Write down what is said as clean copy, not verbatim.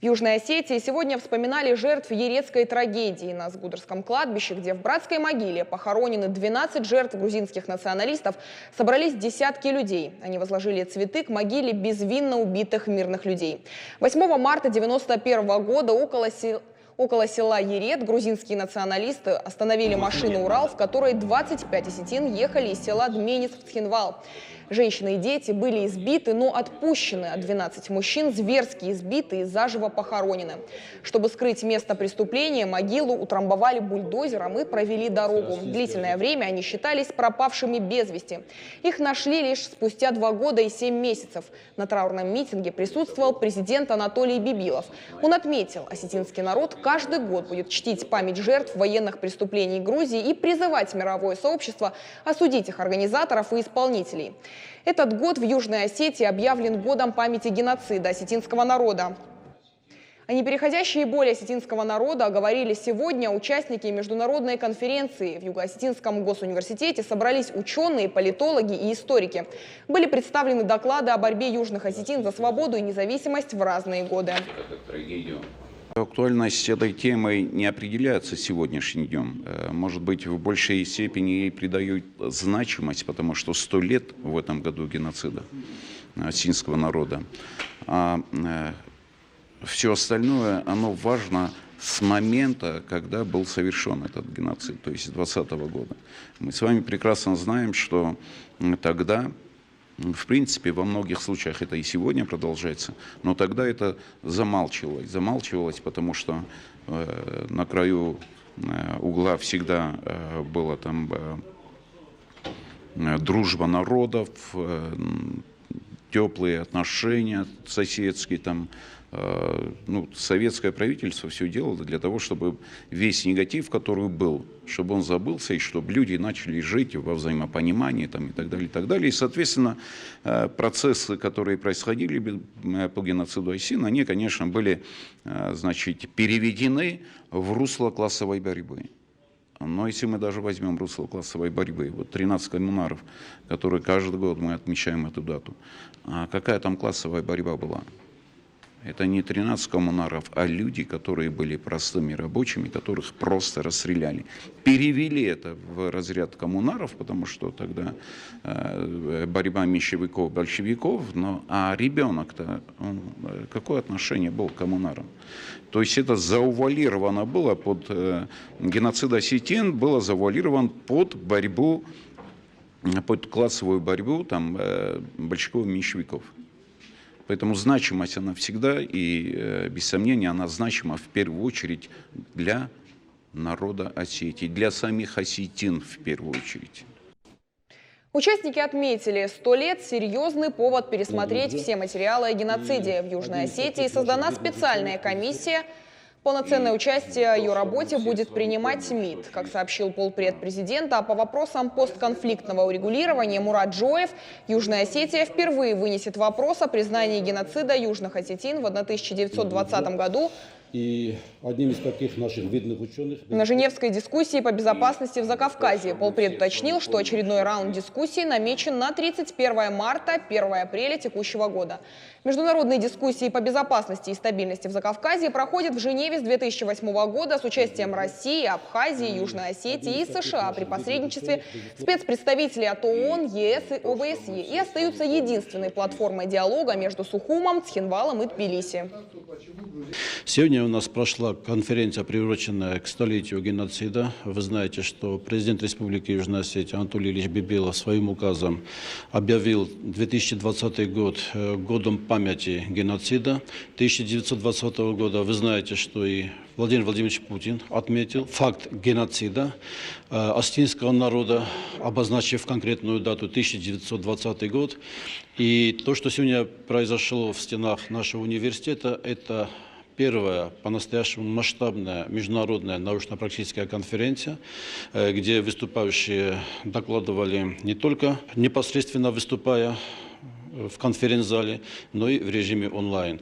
В Южной Осетии сегодня вспоминали жертв Ерецкой трагедии на Сгудерском кладбище, где в братской могиле похоронены 12 жертв грузинских националистов, собрались десятки людей. Они возложили цветы к могиле безвинно убитых мирных людей. 8 марта 1991 года около села Ерет грузинские националисты остановили машину «Урал», в которой 25 осетин ехали из села Дменец в Цхинвал. Женщины и дети были избиты, но отпущены, а 12 мужчин зверски избиты и заживо похоронены. Чтобы скрыть место преступления, могилу утрамбовали бульдозером и провели дорогу. Длительное время они считались пропавшими без вести. Их нашли лишь спустя 2 года и 7 месяцев. На траурном митинге присутствовал президент Анатолий Бибилов. Он отметил, осетинский народ каждый год будет чтить память жертв военных преступлений Грузии и призывать мировое сообщество осудить их организаторов и исполнителей. Этот год в Южной Осетии объявлен годом памяти геноцида осетинского народа. О непереходящей боли осетинского народа говорили сегодня участники международной конференции. В Юго-Осетинском госуниверситете собрались ученые, политологи и историки. Были представлены доклады о борьбе южных осетин за свободу и независимость в разные годы. Актуальность этой темы не определяется сегодняшним днем. Может быть, в большей степени ей придают значимость, потому что 100 лет в этом году геноцида осетинского народа. А все остальное, оно важно с момента, когда был совершен этот геноцид, то есть с 2020 года. Мы с вами прекрасно знаем, что тогда, в принципе, во многих случаях это и сегодня продолжается, но тогда это замалчивалось, потому что на краю угла всегда была там дружба народов, теплые отношения соседские, там, советское правительство все делало для того, чтобы весь негатив, который был, чтобы он забылся, и чтобы люди начали жить во взаимопонимании там, и так далее, и так далее. И, соответственно, процессы, которые происходили по геноциду осетин, они, конечно, были, переведены в русло классовой борьбы. Но если мы даже возьмем русло классовой борьбы, вот 13 коммунаров, которые каждый год мы отмечаем эту дату, а какая там классовая борьба была? Это не 13 коммунаров, а люди, которые были простыми рабочими, которых просто расстреляли. Перевели это в разряд коммунаров, потому что тогда борьба меньшевиков, большевиков, а ребенок-то, какое отношение был к коммунарам? То есть это заувалировано было под геноцид осетин, было заувалировано под борьбу, под классовую борьбу там, большевиков и меньшевиков. Поэтому значимость она всегда, и без сомнения она значима в первую очередь для народа Осетии, для самих осетин в первую очередь. Участники отметили, 100 лет – серьезный повод пересмотреть все материалы о геноциде. В Южной Осетии создана специальная комиссия. Полноценное участие в ее работе будет принимать МИД. Как сообщил полпред президента, по вопросам постконфликтного урегулирования Мурат Джоев, Южная Осетия впервые вынесет вопрос о признании геноцида южных осетин в 1920 году и одним из таких наших видных ученых... На Женевской дискуссии по безопасности в Закавказье полпред уточнил, что очередной раунд дискуссий намечен на 31 марта, 1 апреля текущего года. Международные дискуссии по безопасности и стабильности в Закавказье проходят в Женеве с 2008 года с участием России, Абхазии, Южной Осетии и США при посредничестве спецпредставителей от ООН, ЕС и ОБСЕ и остаются единственной платформой диалога между Сухумом, Цхинвалом и Тбилиси. Сегодня у нас прошла конференция, приуроченная к столетию геноцида. Вы знаете, что президент Республики Южная Осетия Анатолий Ильич Бибилов своим указом объявил 2020 год годом памяти геноцида 1920 года. Вы знаете, что и Владимир Владимирович Путин отметил факт геноцида осетинского народа, обозначив конкретную дату 1920 год. И то, что сегодня произошло в стенах нашего университета, это первая по-настоящему масштабная международная научно-практическая конференция, где выступающие докладывали не только непосредственно выступая в конференц-зале, но и в режиме онлайн.